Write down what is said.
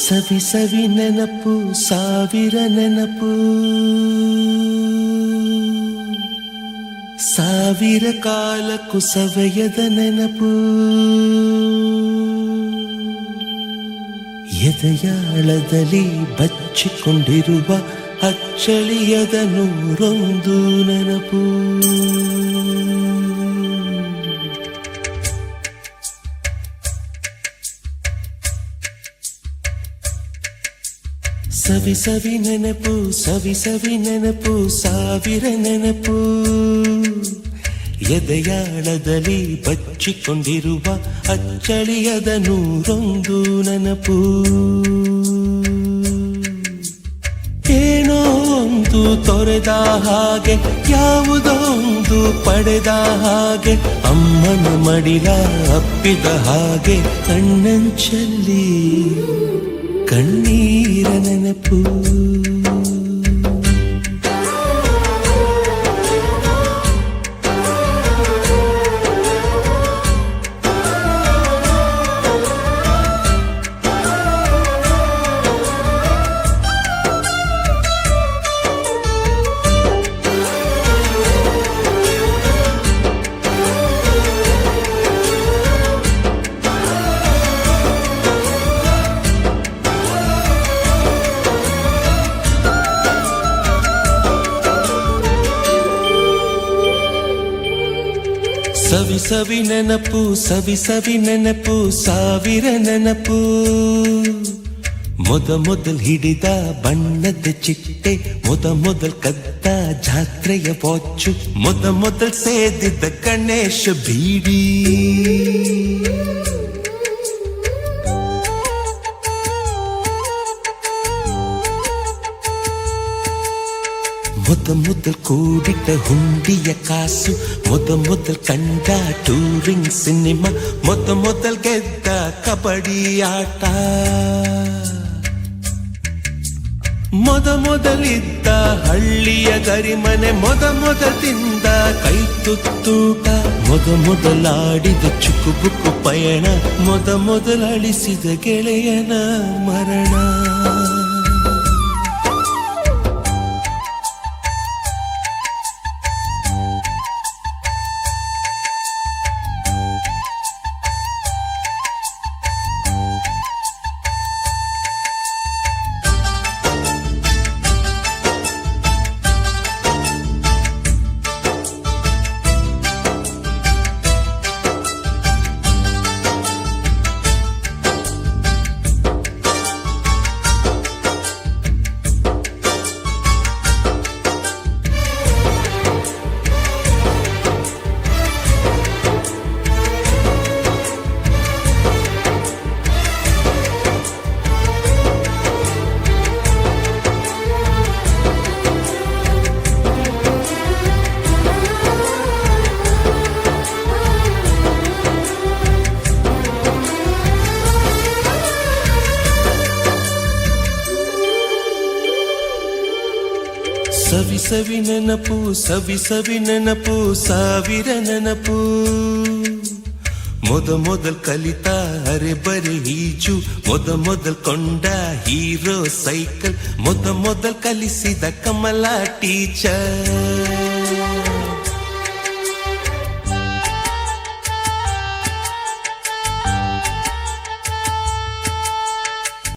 ಸವಿ ಸವಿ ನೆನಪು ಸಾವಿರ ನೆನಪು, ಸಾವಿರ ಕಾಲಕ್ಕೂ ಸವೆಯದ ನೆನಪು. ಎದೆಯಾಳದಲ್ಲಿ ಬಚ್ಚಿಕೊಂಡಿರುವ ಅಚ್ಚಳಿಯದ ನೂರೊಂದು ನೆನಪು. ಸವಿ ಸವಿ ನೆನಪು ಸವಿ ಸವಿ ನೆನಪು ಸಾವಿರ ನೆನಪು, ಎದೆಯಾಳದಲ್ಲಿ ಬಚ್ಚಿಕೊಂಡಿರುವ ಅಚ್ಚಳಿಯದ ನೂರೊಂದು ನೆನಪು. ಏನೋ ಒಂದು ತೊರೆದ ಹಾಗೆ, ಯಾವುದೋ ಒಂದು ಪಡೆದ ಹಾಗೆ, ಅಮ್ಮನ ಮಡಿಲ ಅಪ್ಪಿದ ಹಾಗೆ, ಕಣ್ಣಂಚಲ್ಲಿ ಕಣ್ಣೀರ ನೆನಪು. ಸವಿ ಸವಿ ನೆನಪು ಸವಿ ಸವಿ ನೆನಪು ಸಾವಿರ ನೆನಪು. ಮೊದಲ್ ಹಿಡಿದ ಬಣ್ಣದ ಚಿಟ್ಟೆ, ಮೊದಲ್ ಕದ್ದ ಜಾತ್ರೆಯ ವಾಚು, ಮೊದಲ್ ಸೇದಿದ್ದ ಗಣೇಶ ಬೀಡಿ. ಮೊದಲ್ ಕೂಡಿಟ್ಟ ಹುಂಡಿಯ ಕಾಸು, ಮೊದಲ್ ಕಂಡ ಟೂರಿಂಗ್ ಸಿನಿಮಾ, ಮೊದಲ್ ಗೆದ್ದ ಕಬಡ್ಡಿ ಆಟ, ಮೊದಲಿದ್ದ ಹಳ್ಳಿಯ ಗರಿಮನೆ, ಮೊದಲ್ ತಿಂದ ಕೈ ತುತ್ತೂಟ, ಮೊದಲಾಡಿದ ಚುಕುಬುಕು ಪಯಣ, ಮೊದಲ್ ಅಳಿಸಿದ ಗೆಳೆಯನ ಮರಣ. ಸವಿ ಸವಿ ನೆನಪು ಸವಿ ಸವಿ ನೆನಪು ಸಾವಿರ ನೆನಪು. ಮೊದಲ್ ಕಲಿತ ಅರೆಬರೆ ಈಜು, ಮೊದಲ್ ಕೊಂಡ ಹೀರೋ ಸೈಕಲ್, ಮೊದಲ್ ಕಲಿಸಿದ ಕಮಲಾ ಟೀಚರ್.